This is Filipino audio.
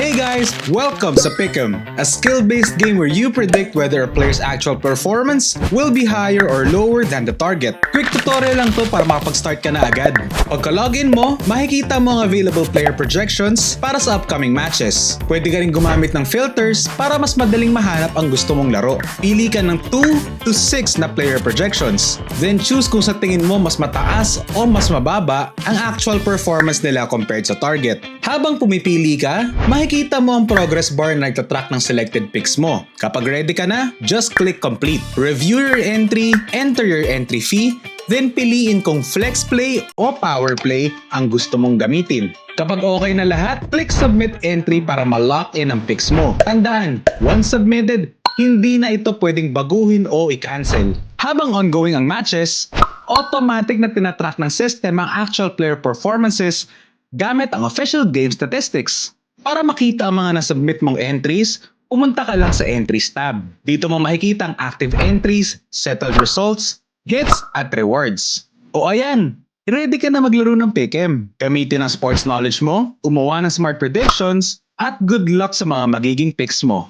Hey guys! Welcome sa Pick'em, a skill-based game where you predict whether a player's actual performance will be higher or lower than the target. Quick tutorial lang to para makapag-start ka na agad. Pagka-login mo, makikita mo ang available player projections para sa upcoming matches. Pwede ka rin gumamit ng filters para mas madaling mahanap ang gusto mong laro. Pili ka ng 2 to 6 na player projections. Then choose kung sa tingin mo mas mataas o mas mababa ang actual performance nila compared sa target. Habang pumipili ka, makikita mo ang progress bar na nagtatrack ng selected picks mo. Kapag ready ka na, just click complete. Review your entry, enter your entry fee, then piliin kung flex play o power play ang gusto mong gamitin. Kapag okay na lahat, click submit entry para ma-lock in ang picks mo. Tandaan, once submitted, hindi na ito pwedeng baguhin o i-cancel. Habang ongoing ang matches, automatic na tinatrack ng system ang actual player performances gamit ang official game statistics. Para makita ang mga nasubmit mong entries, pumunta ka lang sa Entries tab. Dito mo makikita ang active entries, settled results, hits, at rewards. O ayan, ready ka na maglaro ng Pick'em. Gamitin ang sports knowledge mo, gumawa ng smart predictions, at good luck sa mga magiging picks mo.